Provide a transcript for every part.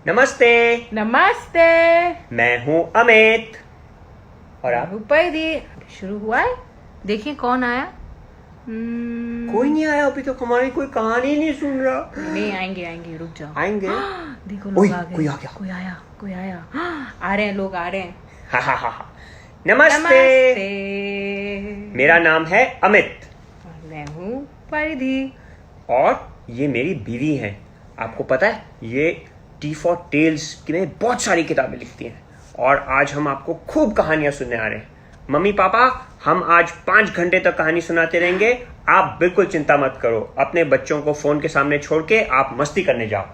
नमस्ते। नमस्ते। मैं हूँ अमित और आप? दी शुरू हुआ है। देखिए कौन आया। कोई नहीं आया अभी तक। हमारी कोई कहानी नहीं सुन रहा। नहीं आएंगे रुक जाओ। आएंगे। देखो लोग आ गए। कोई आ गया। कोई आया। आ रहे हैं लोग आ रहे हैं। हा। नमस्ते। मेरा नाम है अमित और मैं हूँ परिधि। और ये मेरी बीवी है। आपको पता है ये टी फॉर टेल्स की में बहुत सारी किताबें लिखती हैं और आज हम आपको खूब कहानियां सुनने आ रहे हैं। मम्मी पापा, हम आज 5 घंटे तक कहानी सुनाते रहेंगे। आप बिल्कुल चिंता मत करो। अपने बच्चों को फोन के सामने छोड़ के आप मस्ती करने जाओ।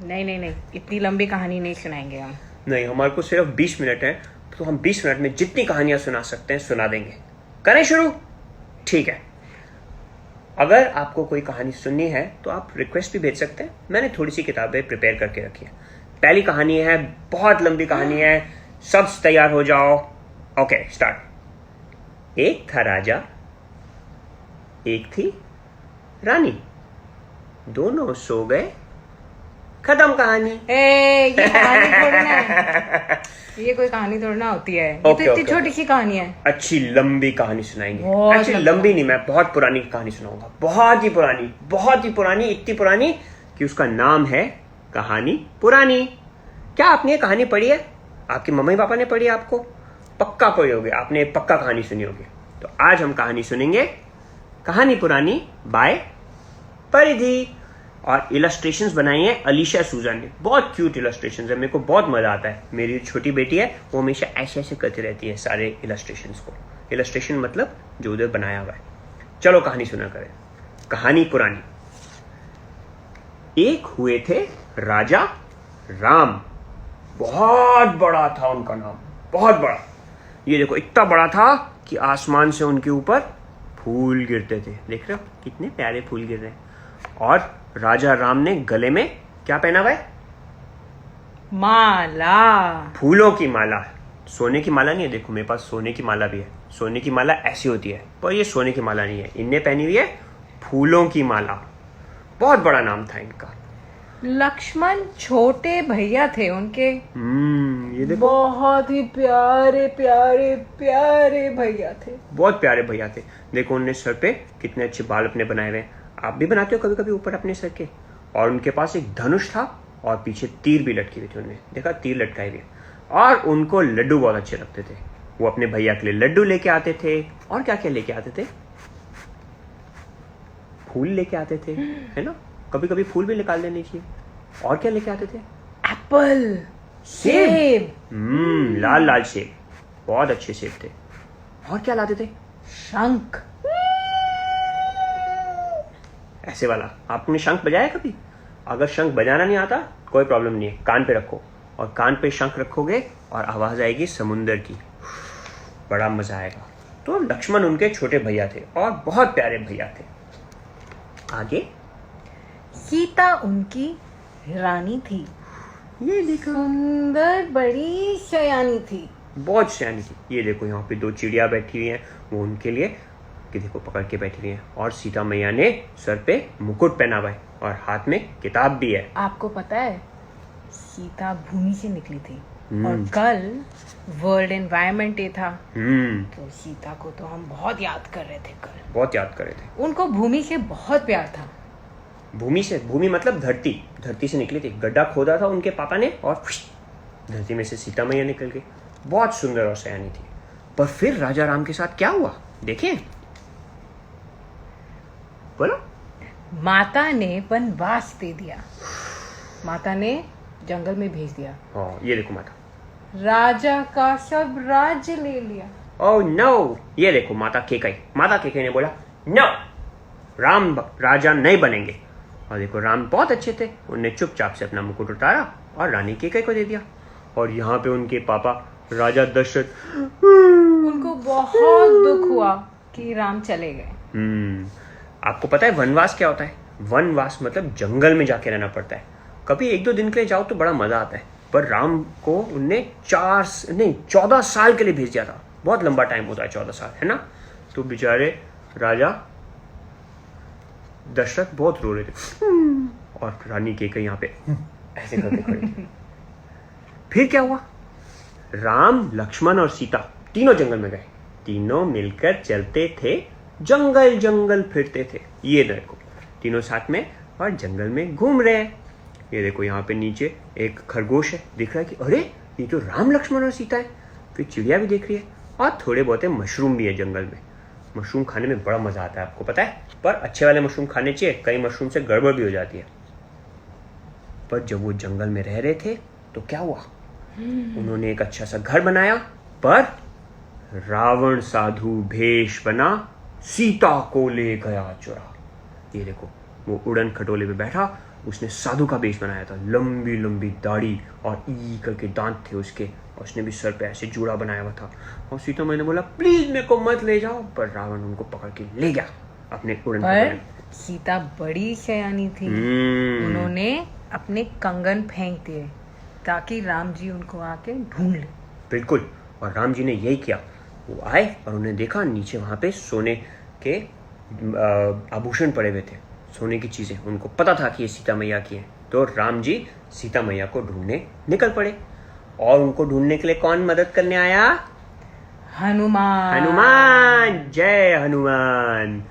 नहीं इतनी लंबी कहानी नहीं सुनाएंगे हम। नहीं, हमारे को सिर्फ 20 मिनट है तो हम 20 मिनट में जितनी कहानियां सुना सकते हैं सुना देंगे। करें शुरू? ठीक है। अगर आपको कोई कहानी सुननी है तो आप रिक्वेस्ट भी भेज सकते हैं। मैंने थोड़ी सी किताबें प्रिपेयर करके रखी है। पहली कहानी है, बहुत लंबी कहानी है। सब तैयार हो जाओ। Okay, start. एक था राजा, एक थी रानी, दोनों सो गए, खत्म कहानी। ये कहानी थोड़ी ना है। ये कोई कहानी थोड़ी ना होती है। ये तो इतनी छोटी सी कहानी है। अच्छी लंबी कहानी सुनाएंगे। अच्छी लंबी नहीं, मैं बहुत पुरानी कहानी सुनाऊंगा। बहुत ही पुरानी, इतनी पुरानी कि उसका नाम है कहानी पुरानी। क्या आपने ये कहानी पढ़ी है? आपके मम्मी पापा ने पढ़ी है? आपको पक्का पढ़ी होगी, आपने पक्का कहानी सुनी होगी। तो आज हम कहानी सुनेंगे कहानी पुरानी बाय परिधि। और इलस्ट्रेशंस बनाई है अलीशा सूजा ने। बहुत क्यूट इलस्ट्रेशंस है, मेरे को बहुत मजा आता है। मेरी छोटी बेटी है, वो हमेशा ऐसे करती रहती है सारे इलस्ट्रेशंस को। इलस्ट्रेशन मतलब जो उधर बनाया हुआ है। चलो कहानी सुना करें। कहानी पुरानी। एक हुए थे राजा राम। बहुत बड़ा था उनका नाम, बहुत बड़ा। ये देखो इतना बड़ा था कि आसमान से उनके ऊपर फूल गिरते थे। देख रहे हो कितने प्यारे फूल गिर रहे हैं। और राजा राम ने गले में क्या पहना हुआ है? माला। फूलों की माला। सोने की माला नहीं है। देखो मेरे पास सोने की माला भी है। सोने की माला ऐसी होती है, पर ये सोने की माला नहीं है। इनने पहनी हुई है फूलों की माला। बहुत बड़ा नाम था इनका। लक्ष्मण छोटे भैया थे उनके। ये देखो बहुत ही प्यारे प्यारे प्यारे भैया थे। बहुत प्यारे भैया थे। देखो उनने सर पे कितने अच्छे बाल अपने बनाए हुए। आप भी बनाते हो कभी कभी ऊपर अपने सर के। और उनके पास एक धनुष था और पीछे तीर भी लटकी हुई थी। उन्होंने देखा तीर लटकाए हुए। और उनको लड्डू बहुत अच्छे लगते थे। वो अपने भैया के लिए लड्डू लेके आते थे। और क्या क्या लेके आते थे? फूल लेके आते थे, है ना? कभी कभी फूल भी निकाल लेने चाहिए। और क्या लेके आते थे? एप्पल, सेब। लाल लाल सेब, बहुत अच्छे सेब थे। और क्या लाते थे? शंख, ऐसे वाला। आपने शंख बजाया कभी? अगर शंख बजाना नहीं आता कोई प्रॉब्लम नहीं है, कान पे रखो और कान पे शंख रखोगे और आवाज आएगी समुंदर की। बड़ा मजा आएगा। तो लक्ष्मण उनके छोटे भैया थे और बहुत प्यारे भैया थे। आगे सीता उनकी रानी थी। ये देखो सुंदर बड़ी सयानी थी। बहुत सयानी थी। ये देखो यहाँ पे 2 चिड़िया बैठी हुई हैं। वो उनके लिए कि देखो पकड़ के बैठी हुई हैं। और सीता मैया ने सर पे मुकुट पहना हुआ है और हाथ में किताब भी है। आपको पता है सीता भूमि से निकली थी और कल वर्ल्ड एनवायरनमेंट डे था। तो सीता को तो हम बहुत याद कर रहे थे। कल बहुत याद कर रहे थे। उनको भूमि से बहुत प्यार था। भूमि मतलब धरती से निकली थी। गड्ढा खोदा था उनके पापा ने और धरती में से सीता मैया निकल गई। बहुत सुंदर और सयानी थी। पर फिर राजा राम के साथ क्या हुआ देखें। बोलो। माता ने वनवास दे दिया। माता ने जंगल में भेज दिया। हाँ, ये देखो माता। राजा का सब राज्य ले लिया। Oh no. ये देखो माता केकई ने बोला नो, राम राजा नहीं बनेंगे। और देखो राम बहुत अच्छे थे। उन्होंने चुपचाप से अपना मुकुट उतारा और रानी केकई को दे दिया। और यहाँ पे उनके पापा राजा दशरथ, उनको बहुत दुख हुआ कि राम चले गए। आपको पता है वनवास क्या होता है? वनवास मतलब जंगल में जाके रहना पड़ता है। कभी 1-2 दिन के लिए जाओ तो बड़ा मजा आता है। पर राम को उनने 14 साल के लिए भेज दिया था। बहुत लंबा टाइम होता है 14 साल, है ना? तो बेचारे राजा दशरथ बहुत रो रहे थे और रानी केकई यहाँ पे ऐसे करके खड़ी थी। फिर क्या हुआ, राम लक्ष्मण और सीता तीनों जंगल में गए। तीनों मिलकर चलते थे, जंगल जंगल फिरते थे। ये देखो तीनों साथ में और जंगल में घूम रहे हैं। ये देखो यहाँ पे नीचे एक खरगोश है, दिख रहा है कि अरे ये तो राम लक्ष्मण और सीता है। फिर चिड़िया भी दिख रही है और थोड़े बहुत मशरूम भी है जंगल में। मशरूम खाने में बड़ा मजा आता है, आपको पता है, पर अच्छे वाले मशरूम खाने चाहिए, कई मशरूम से गड़बड़ भी हो जाती है। पर जब वो जंगल में रह रहे थे तो क्या हुआ, उन्होंने एक अच्छा सा घर बनाया, पर रावण साधु भेष बना सीता को ले गया चुरा। ये देखो वो उड़न खटोले पे बैठा, उसने साधु का भेष बनाया था, लंबी लंबी दाढ़ी और ई करके दांत थे उसके, और उसने भी सर पे ऐसे जूड़ा बनाया हुआ था। और सीता मैंने बोला प्लीज मेरे को मत ले जाओ, पर रावण उनको पकड़ के ले गया अपने उड़न खटोले। सीता बड़ी शयानी थी, उन्होंने अपने कंगन फेंक दिए ताकि राम जी उनको आके ढूंढ ले। बिल्कुल, और राम जी ने यही किया। वो आए और उन्हें देखा नीचे वहां पे सोने के आभूषण पड़े हुए थे, सोने की चीजें। उनको पता था कि ये सीता मैया की है, तो राम जी सीता मैया को ढूंढने निकल पड़े। और उनको ढूंढने के लिए कौन मदद करने आया, हनुमान। हनुमान, जय हनुमान।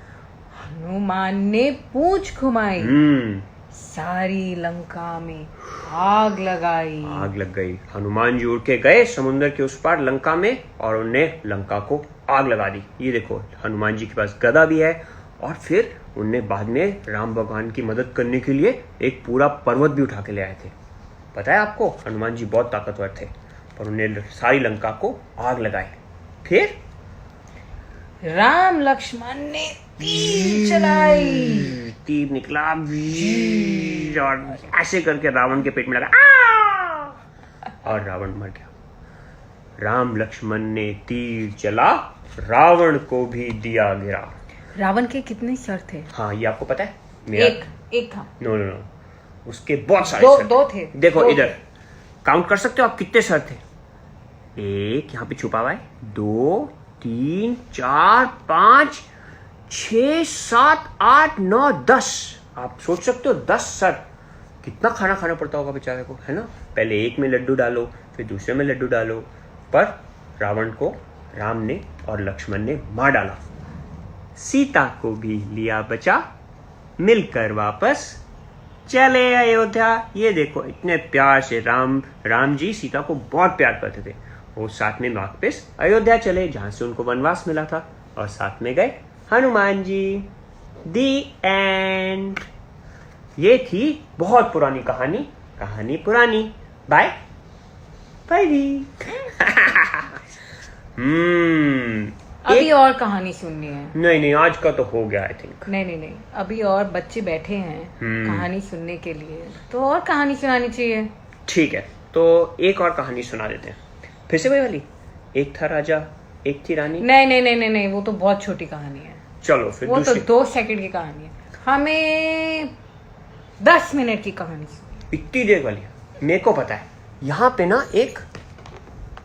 हनुमान ने पूंछ घुमाई, सारी लंका में आग लगाई। आग लग गई। हनुमान जी उड़ के गए समुद्र के उस पार लंका में, और उन्हें लंका को आग लगा दी। ये देखो हनुमान जी के पास गदा भी है, और फिर उनने बाद में राम भगवान की मदद करने के लिए एक पूरा पर्वत भी उठा के ले आए थे। पता है आपको, हनुमान जी बहुत ताकतवर थे, पर उन्हें सारी लंका को आग लगाई। फिर राम लक्ष्मण ने तीर चलाई, तीर निकला और ऐसे करके रावण के पेट में लगा, और रावण मर गया। राम लक्ष्मण ने तीर चला, रावण को भी दिया गिरा। रावण के कितने सर थे? हाँ ये आपको पता है? एक था। नो नो नो, उसके बहुत सारे दो थे। देखो इधर काउंट कर सकते हो आप कितने सर थे। एक यहाँ पे छुपा हुआ है, 2 3 4 5 6 7 8 9 10। आप सोच सकते हो 10 सर, कितना खाना खाना पड़ता होगा बेचारे को, है ना। पहले एक में लड्डू डालो, फिर दूसरे में लड्डू डालो। पर रावण को राम ने और लक्ष्मण ने मार डाला। सीता को भी लिया बचा, मिलकर वापस चले अयोध्या। ये देखो इतने प्यार से राम जी सीता को बहुत प्यार करते थे। वो साथ में वापस अयोध्या चले, जहां से उनको वनवास मिला था, और साथ में गए हनुमान जी। दी एंड। ये थी बहुत पुरानी कहानी, कहानी पुरानी। बाय बाय दी। अभी और कहानी सुननी है? नहीं आज का तो हो गया आई थिंक। नहीं, अभी और बच्चे बैठे हैं कहानी सुनने के लिए, तो और कहानी सुनानी चाहिए। ठीक है, तो एक और कहानी सुना देते हैं। फिर से वही वाली, एक था राजा एक थी रानी। नहीं, वो तो बहुत छोटी कहानी है। चलो फिर वो तो 2 सेकंड की कहानी है, हमें 10 मिनट की कहानी। इतनी देर वाली? मेरे को पता है, यहाँ पे ना एक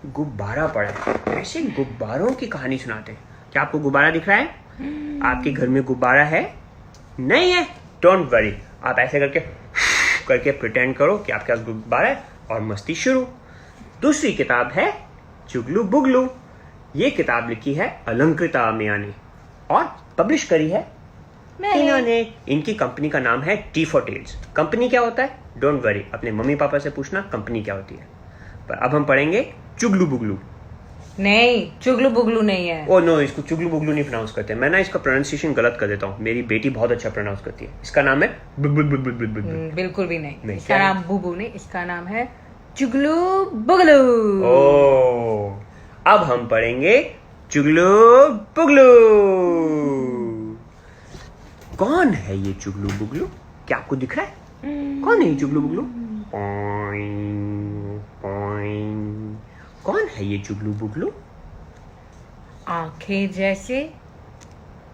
गुब्बारा पड़ा है, ऐसे गुब्बारों की कहानी सुनाते हैं। क्या आपको गुब्बारा दिख रहा है? आपके घर में गुब्बारा है? नहीं है? डोंट वरी, आप ऐसे करके प्रिटेंड करो कि आपके पास गुब्बारा है, और मस्ती शुरू। दूसरी किताब है चुगलू बुगलू। ये किताब लिखी है अलंकृता मिया ने, और पब्लिश करी है इन्होंने। इनकी कंपनी का नाम है टी फॉर टेल्स। कंपनी क्या होता है डोंट वरी, अपने मम्मी पापा से पूछना कंपनी क्या होती है। पर अब हम पढ़ेंगे चुगलू बुगलू। नहीं, चुगलू बुगलू नहीं है। ओ नो, इसको चुगलू बुगलू नहीं प्रोनाउंस करते। मैं ना इसका प्रोनाउंसिएशन गलत कर देता हूँ, मेरी बेटी बहुत अच्छा प्रोनाउंस करती है। इसका नाम है बिल्कुल भी नहीं। इसका नाम बुबू नहीं, इसका नाम है चुगलू बुगलू। ओ, अब हम पढ़ेंगे चुगलू बुगलू। कौन है ये चुगलू बुगलू? क्या आपको दिख रहा है? कौन है ये चुगलू बुगलू? कौन है ये चुगलू बुगलू? आंखें जैसे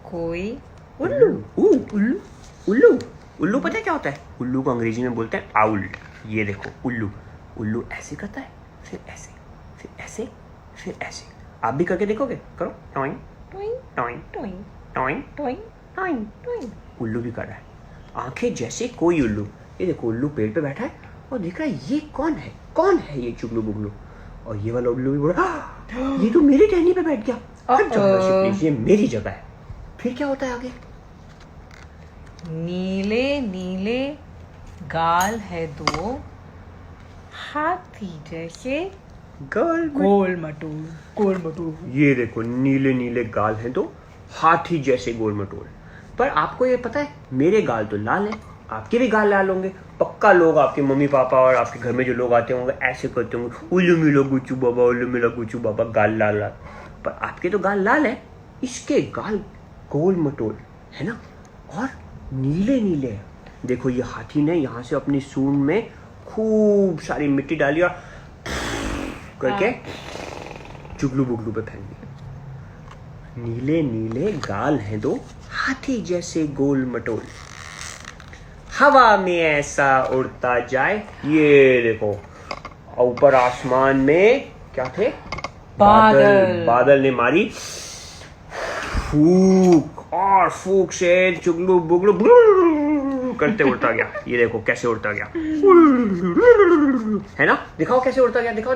कोई उल्लू। उल्लू उल्लू उल्लू पता है क्या होता है? उल्लू को अंग्रेजी में बोलते हैं आउल। ये देखो उल्लू, उल्लू ऐसे करता है, फिर ऐसे, फिर ऐसे, फिर ऐसे। आप भी करके देखोगे? करो। Toing toing toing toing toing toing toing toing. उल्लू भी कर रहा है। आंखें जैसे कोई उल्लू। ये देखो उल्लू पेड़ पे बैठा है और देख रहा है ये कौन है ये चुगलू बुगलू। और ये वाला उल्लू भी बोला ये तो मेरी टहनी पे बैठ गया, हट जाओ प्लीज, ये मेरी जगह है। फिर क्या होता है आगे? नीले नीले गाल है दो, हाथी जैसे गोल मटोल। ये देखो नीले नीले गाल हैं तो हाथी जैसे गोल मटोल। पर आपको ये पता है मेरे गाल तो लाल है, आपके भी गाल लाल होंगे। पक्का लोग आपके मम्मी पापा और आपके घर में जो लोग आते होंगे ऐसे करते होंगे, उल्लू मिला गुच्चू बाबा गाल लाल लाल। पर आपके तो गाल लाल है, इसके गाल गोल मटोल है ना, और नीले नीले है। देखो ये हाथी ने यहाँ से अपनी सूंड में खूब सारी मिट्टी डाली और करके चुगलू बुगलू पे फेंक दी। नीले नीले गाल हैं दो, हाथी जैसे गोल मटोल, हवा में ऐसा उड़ता जाए। ये देखो ऊपर आसमान में क्या थे? बादल ने मारी फूक, और फूक से चुगलू बुगलू करते उड़ता गया। ये देखो कैसे उड़ता गया, है ना? दिखाओ कैसे उड़ता गया, दिखाओ।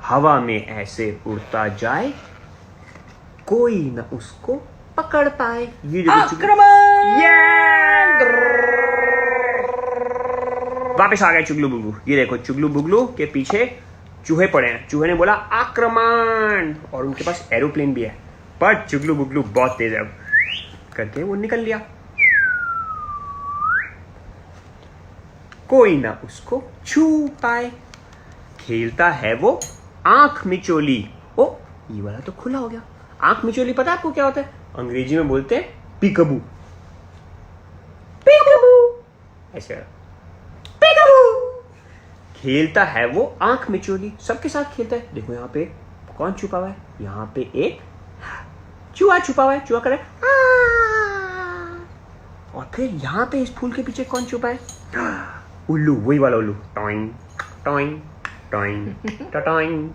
हवा में ऐसे उड़ता जाए, कोई न उसको पकड़ पाए। ये वापस आ गया चुगलू बुगलू। ये देखो चुगलू बुगलू के पीछे चूहे पड़े हैं। चूहे ने बोला आक्रमण, और उनके पास एरोप्लेन भी है। पर चुगलू बुगलू बहुत तेज है, करके वो निकल लिया। कोई ना उसको छू पाए, खेलता है वो आंख मिचोली। ओ ये वाला तो खुला हो गया। आंख मिचोली पता है आपको क्या होता है? अंग्रेजी में बोलते हैं पीकबू। ऐसे खेलता है वो आंख मिचोली, सबके साथ खेलता है। देखो यहाँ पे कौन छुपा हुआ है? यहाँ पे एक चूहा छुपा हुआ है। चूहा करे और फिर यहाँ पे इस फूल के पीछे कौन छुपा है? उल्लू, वही वाला उल्लू। Toing toing toing toing.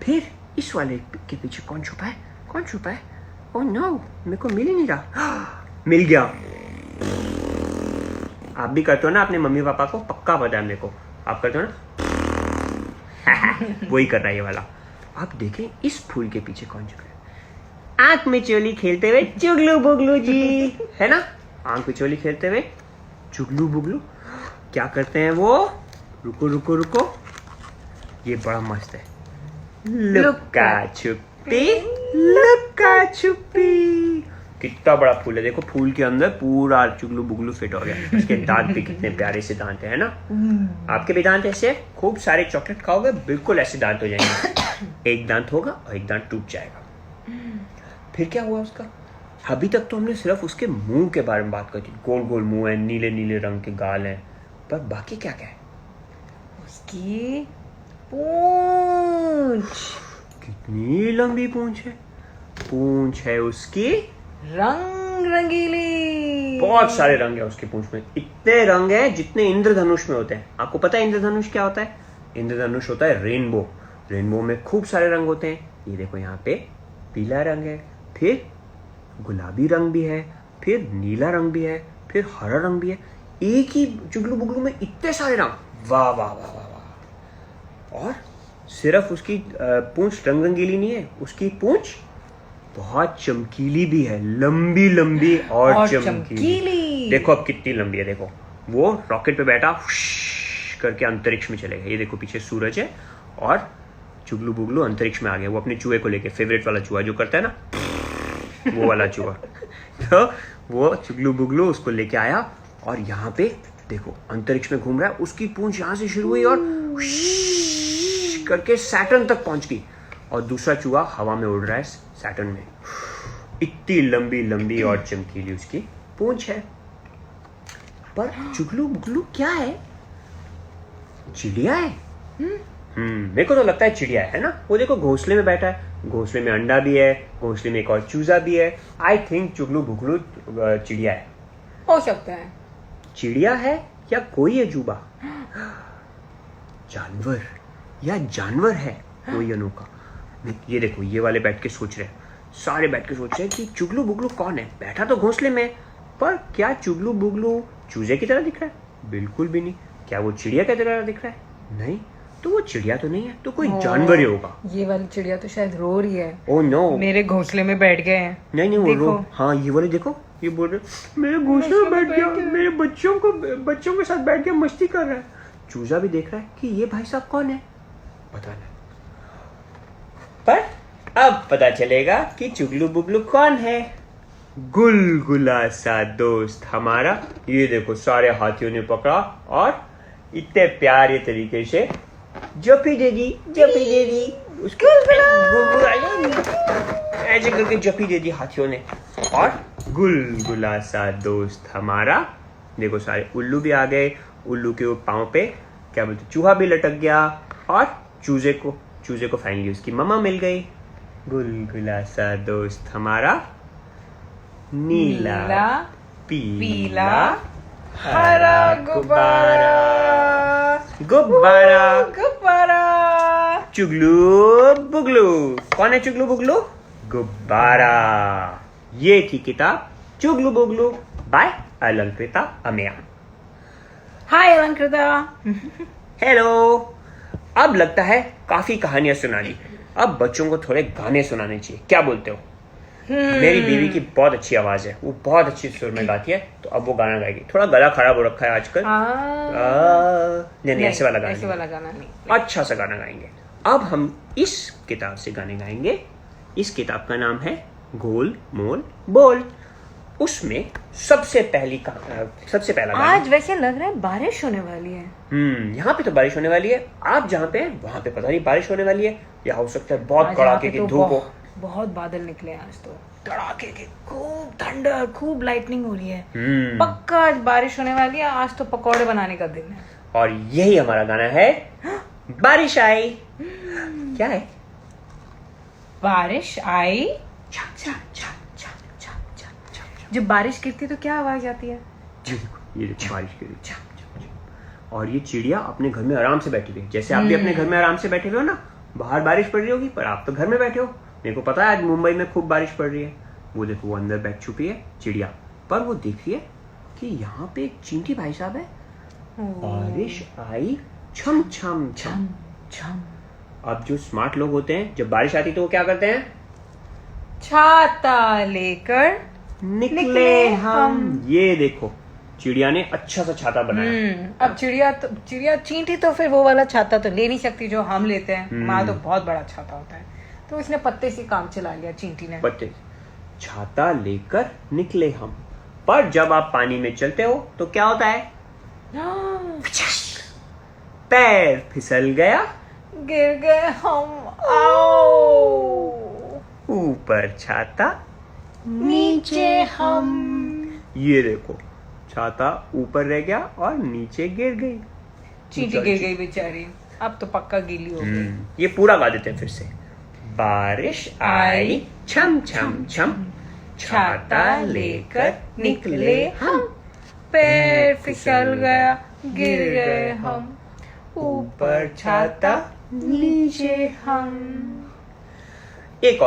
फिर इस वाले के पीछे कौन छुपा है? ओह नो, मेरे को मिल ही नहीं रहा। मिल गया। आप भी करते हो ना अपने मम्मी पापा को? पक्का पता है मेरे को, आप करते हो ना? वही कर रहा है ये वाला। आप देखें इस फूल के पीछे कौन छुपा है? आंख में चोली खेलते हुए चुगलू बुगलू जी, है ना? आंख में चोली खेलते हुए चुगलू बुगलू क्या करते हैं वो? रुको, ये बड़ा मस्त है। लुका छुपी। कितना बड़ा फूल है, देखो फूल के अंदर पूरा चुगलू बुगलू फिट हो गया। इसके दांत भी कितने प्यारे से दांत है ना? आपके भी दांत ऐसे? खूब सारे चॉकलेट खाओगे बिल्कुल ऐसे दांत हो जाएंगे। एक दांत होगा और एक दांत टूट जाएगा। फिर क्या हुआ उसका? अभी तक तो हमने सिर्फ उसके मुंह के बारे में बात की थी। गोल गोल मुंह है, नीले नीले रंग के गाल हैं, पर बाकी क्या क्या है? उसकी पूंछ, कितनी लंबी पूंछ है? पूंछ है उसकी रंग रंगीली। बहुत सारे रंग है उसकी पूंछ में। इतने रंग है जितने इंद्रधनुष में होते हैं। आपको पता है इंद्रधनुष क्या होता है? इंद्रधनुष होता है रेनबो। रेनबो में खूब सारे रंग होते हैं। ये देखो यहाँ पे पीला रंग है, फिर गुलाबी रंग भी है, फिर नीला रंग भी है, फिर हरा रंग भी है। एक ही चुगलू बुगलू में इतने सारे रंग। वाह वाह वाह वाह वाह। और सिर्फ उसकी पूंछ रंग रंगीली नहीं है, उसकी पूंछ बहुत चमकीली भी है, लंबी लंबी और चमकीली। देखो अब कितनी लंबी है। देखो वो रॉकेट पे बैठा करके अंतरिक्ष में चलेगा। ये देखो पीछे सूरज है और चुगलू बुगलू अंतरिक्ष में आ गया। वो अपने चूहे को लेके, फेवरेट वाला चूहा जो करता है ना, वो वाला चूहा। तो वो चुगलू बुगलू उसको लेके आया और यहाँ पे देखो अंतरिक्ष में घूम रहा है। उसकी पूंछ यहाँ से शुरू हुई और करके सैटर्न तक पहुंच गई, और दूसरा चूहा हवा में उड़ रहा है सैटर्न में। इतनी लंबी लंबी और चमकीली उसकी पूंछ है। पर चुगलू बुगलू क्या है? चिड़िया है। मेरे को तो लगता है चिड़िया है ना। वो देखो घोंसले में बैठा है, घोंसले में अंडा भी है, घोंसले में एक और चूजा भी है। आई थिंक चुगलू बुगलू चिड़िया है। हो सकता है चिड़िया है या कोई अजूबा जानवर, या जानवर है कोई अनोखा। ये देखो ये वाले बैठ के सोच रहे हैं सारे बैठ के सोच रहे हैं कि चुगलू बुगलू कौन है, बैठा तो घोंसले में, पर क्या चुगलू बुगलू चूजे की तरह दिख रहा है? बिल्कुल भी नहीं। क्या वो चिड़िया की तरह दिख रहा है? नहीं। तो वो चिड़िया तो नहीं है, तो कोई जानवर ही होगा। ये वाली चिड़िया तो शायद रो रही है। ओह नो, मेरे घोंसले में बैठ गए हैं। नहीं वो रो, हाँ ये वाले देखो, ये बोल रहे मेरे घोंसले में बैठ गया, मेरे बच्चों के साथ बैठ के मस्ती कर रहा है। चूजा भी देख रहा है कि ये भाई साहब कौन है, पता नहीं, पर अब पता चलेगा कि चुगलू बुगलू कौन है। गुलगुला सा दोस्त हमारा। ये देखो सारे हाथियों ने पकड़ा और इतने प्यारे तरीके से जपी दे दी, उसके ऐसे करके जपी दे दी हाथियों ने। और गुलगुला सा दोस्त हमारा, देखो सारे उल्लू भी आ गए, उल्लू के पाँव पे क्या बोलते चूहा भी लटक गया, और चूजे को फाइनली उसकी मम्मा मिल गई। गुलगुला सा दोस्त हमारा, नीला पीला हरा गुब्बारा चुगलू बुगलू। कौन है चुगलू बुगलू? गुब्बारा। ये थी किताब चुगलू बुगलू बाय अलंकृता अमेया। हाय अलंकृता। हेलो। अब लगता है काफी कहानियां सुना ली, अब बच्चों को थोड़े गाने सुनाने चाहिए, क्या बोलते हो? मेरी बीवी की बहुत अच्छी आवाज है, वो बहुत अच्छी सुर में गाती है, तो अब वो गाना गाएगी। थोड़ा गला खराब हो रखा है आजकल। नहीं ऐसे वाला गाना नहीं, अच्छा सा गाना गाएंगे। अब हम इस किताब से गाने गाएंगे। इस किताब का नाम है गोल मोल बोल। उसमें सबसे पहला गाना। आज वैसे लग रहा है बारिश होने वाली है। यहाँ पे तो बारिश होने वाली है। आप जहाँ पे हैं वहाँ पे पता नहीं बारिश होने वाली है, या हो सकता है बहुत कड़ाके की धूप हो। बहुत बादल निकले आज तो, तड़ाके के, खूब ठंडा, खूब लाइटनिंग हो रही है। पक्का आज बारिश होने वाली है। आज तो पकौड़े बनाने का दिन है। और यही हमारा गाना है, बारिश आई। क्या है? बारिश आई। जब बारिश गिरती तो क्या आवाज आती है? ये देखो बारिश गिरी। और ये चिड़िया अपने घर में आराम से बैठी हुई, जैसे आप भी अपने घर में आराम से बैठे हुए हो ना। बाहर बारिश पड़ रही होगी पर आप तो घर में बैठे हो। मेरे को पता है आज मुंबई में खूब बारिश पड़ रही है। वो देखो वो अंदर बैठ चुकी है चिड़िया, पर वो देख रही है कि यहाँ पे एक चींटी भाई साहब है। बारिश आई छम छम छम छम। अब जो स्मार्ट लोग होते हैं, जब बारिश आती तो वो क्या करते हैं? छाता लेकर निकले हम। ये देखो चिड़िया ने अच्छा सा छाता बनाया। अब चिड़िया चींटी तो फिर वो वाला छाता तो ले नहीं सकती जो हम लेते हैं। हमारा तो बहुत बड़ा छाता होता है, तो उसने पत्ते से काम चला लिया चींटी ने। पत्ते। छाता लेकर निकले हम, पर जब आप पानी में चलते हो तो क्या होता है? पैर फिसल गया, गिर गए हम। आओ। ऊपर छाता नीचे हम। ये देखो छाता ऊपर रह गया और नीचे गिर गई। चींटी गिर गई बेचारी, अब तो पक्का गीली हो गई। ये पूरा गा देते हैं फिर से। बारिश आई छम छम छम, छाता लेकर निकले हम, पैर फिसल गया, गिर गए हम, ऊपर छाता नीचे हम। एक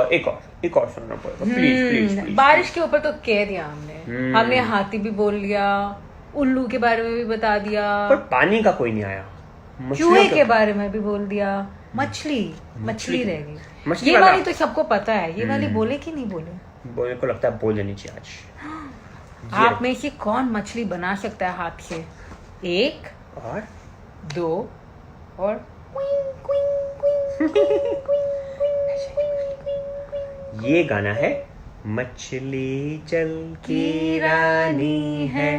और सुनना पड़ेगा, प्लीज। बारिश के ऊपर तो कह दिया हमने हाथी भी बोल लिया, उल्लू के बारे में भी बता दिया, पर पानी का कोई नहीं आया। चूहे के बारे में भी बोल दिया, मछली रह गई। ये वाली तो सबको पता है, ये वाली बोले कि नहीं बोले? बोलने को लगता है बोल देनी चाहिए आज। आप में से कौन मछली बना सकता है हाथ से? 1 और 2 और ये गाना है, मछली जल की रानी है,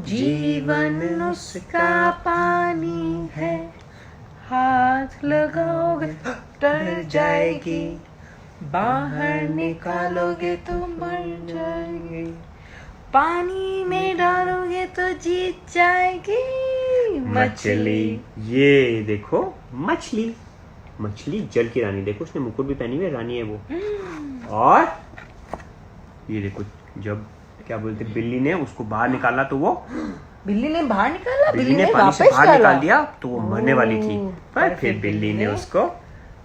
जीवन उसका पानी है, हाथ लगाओगे डर जाएगी, बाहर निकालोगे तो मर जाएगी, पानी में डालोगे तो जीत जाएगी मछली। ये देखो मछली जल की रानी। देखो उसने मुकुट भी पहनी हुई, रानी है वो। और ये देखो जब क्या बोलते बिल्ली ने उसको बाहर निकाला तो वो बिल्ली ने बाहर निकाला, बिल्ली ने पानी से बाहर निकाल दिया तो वो मरने वाली थी, पर फिर बिल्ली ने उसको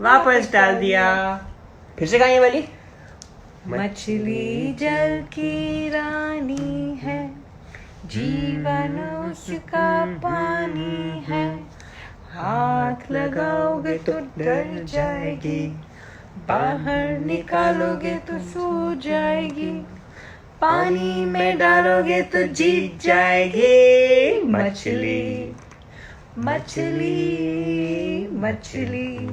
वापस डाल दिया। फिर से गाएं वाली। मछली जल की रानी है, जीवन उसका पानी है, हाथ लगाओगे तो डर जाएगी, बाहर निकालोगे तो सो जाएगी, पानी में डालोगे तो जीत जाएगी। मछली मछली मछली।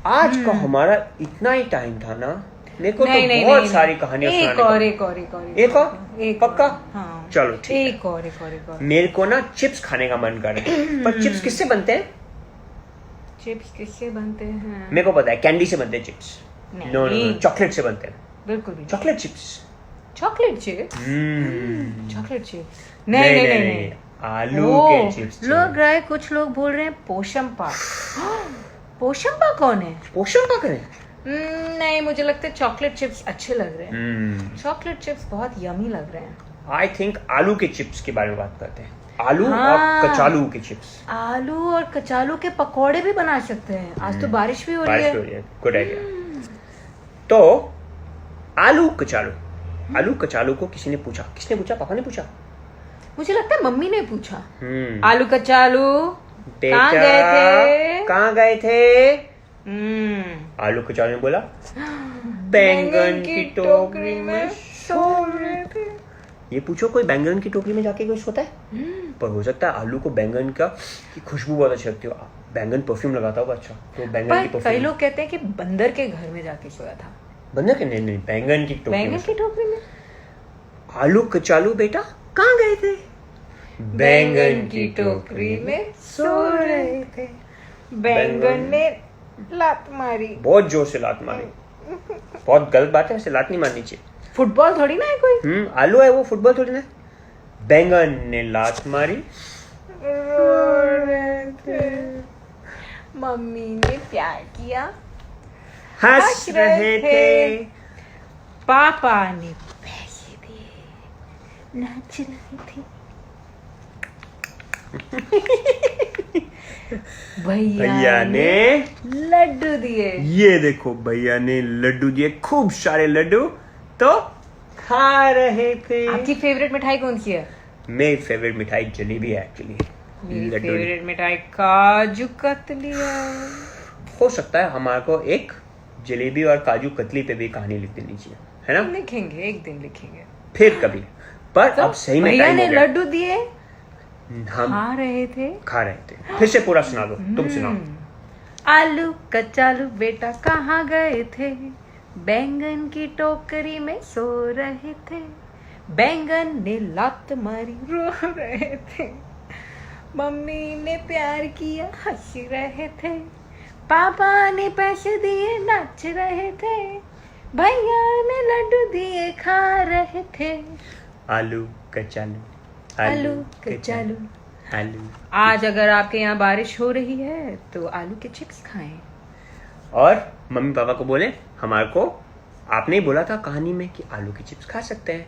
आज का हमारा इतना ही टाइम था ना, मेरे को तो बहुत सारी कहानियां सुनाने एक और पक्का। हाँ चलो ठीक है। एक और मेरे को ना चिप्स खाने का मन कर रहा है, पर चिप्स किससे बनते हैं? चिप्स किससे बनते हैं? मेरे को पता है, कैंडी से बनते हैं चिप्स। नहीं। नो, चॉकलेट से बनते हैं। बिल्कुल भी चॉकलेट चिप्स। चॉकलेट चिप्स नहीं, आलू के चिप्स। लोग रहे, कुछ लोग बोल रहे हैं पोशंपा। पोशंपा कौन है? पोशंपा करें? नहीं, मुझे लगता है चॉकलेट चिप्स अच्छे लग रहे हैं। चॉकलेट चिप्स बहुत यमी लग रहे हैं। आई थिंक आलू के चिप्स के बारे में बात करते हैं। आलू हाँ, और कचालू के चिप्स। आलू और कचालू के पकोड़े भी बना सकते हैं। आज तो बारिश भी हो रही है। Good idea. तो आलू कचालू को किसने पूछा? पापा ने पूछा? मुझे लगता है मम्मी ने पूछा। आलू कचालू बेटा कहाँ गए थे? आलू कचालू ने बोला बैंगन की टोकरी में सो रहे थे। ये पूछो, कोई बैंगन की टोकरी में जाके कोई सोता है? पर हो सकता है आलू को बैंगन की खुशबू बहुत अच्छी लगती हो, बैंगन परफ्यूम लगाता होगा अच्छा, तो बैंगन की परफ्यूम। कई लोग कहते हैं कि बंदर के घर में जाके सोया था। बंदर के? नहीं, बैंगन की टोकरी में। आलू कचालू बेटा कहाँ गए थे? बैंगन की टोकरी में सो रहे थे। बैंगन ने लात मारी, बहुत जोर से लात मारी। बहुत गलत बात है, वैसे लात नहीं मारनी चाहिए। फुटबॉल थोड़ी ना है कोई। आलू है वो, फुटबॉल थोड़ी ना। बैंगन ने लात मारी, रो रहे थे। मम्मी ने प्यार किया, हंस रहे थे। पापा ने पैसे दिए, नाच रहे थे। भैया ने लड्डू दिए। ये देखो, भैया ने लड्डू दिए, खूब सारे लड्डू, तो खा रहे थे। आपकी फेवरेट मिठाई कौन सी है? मेरी फेवरेट मिठाई जलेबी है एक्चुअली। मेरी फेवरेट मिठाई काजू कतली है। हो सकता है हमारे को एक जलेबी और काजू कतली पे भी कहानी लिख देनी चाहिए, है ना? लिखेंगे, एक दिन लिखेंगे, फिर कभी। पर तो अब सही में भैया ने लड्डू दिए, हम खा रहे थे। फिर से पूरा सुना दो, तुम सुनाओ। आलू कचालू बेटा कहाँ गए थे? बैंगन की टोकरी में सो रहे थे। बैंगन ने लात मारी, रो रहे थे। मम्मी ने प्यार किया, हंस रहे थे। पापा ने पैसे दिए, नाच रहे थे। भैया ने लड्डू दिए, खा रहे थे। आलू कचालू, आलू कचालू, आलू। आज अगर आपके यहाँ बारिश हो रही है तो आलू के चिप्स खाएं। और मम्मी पापा को बोले, हमारे को आपने ही बोला था कहानी में कि आलू के चिप्स खा सकते हैं।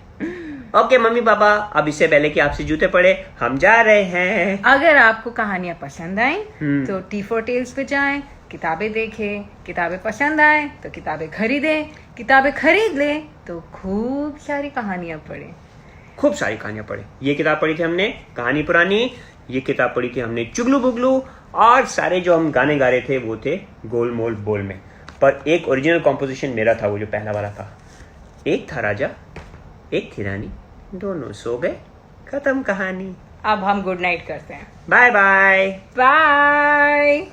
ओके मम्मी पापा, अब इससे पहले कि आपसे जूते पड़े, हम जा रहे हैं। अगर आपको कहानियां पसंद आए तो T4 Tales पे जाएं, किताबें देखें, किताबें पसंद आए तो किताबें खरीदें, किताबें खरीद लें तो खूब सारी कहानियां पढ़ें। खूब सारी कहानियां पढ़े। ये किताब पढ़ी थी हमने कहानी पुरानी, ये किताब पढ़ी थी हमने चुगलू बुगलू, और सारे जो हम गाने गा रहे थे वो थे गोल मोल बोल में। पर एक ओरिजिनल कॉम्पोजिशन मेरा था, वो जो पहला वाला था। एक था राजा, एक थी रानी, दोनों सो गए, खत्म कहानी। अब हम गुड नाइट करते हैं। Bye bye. बाय।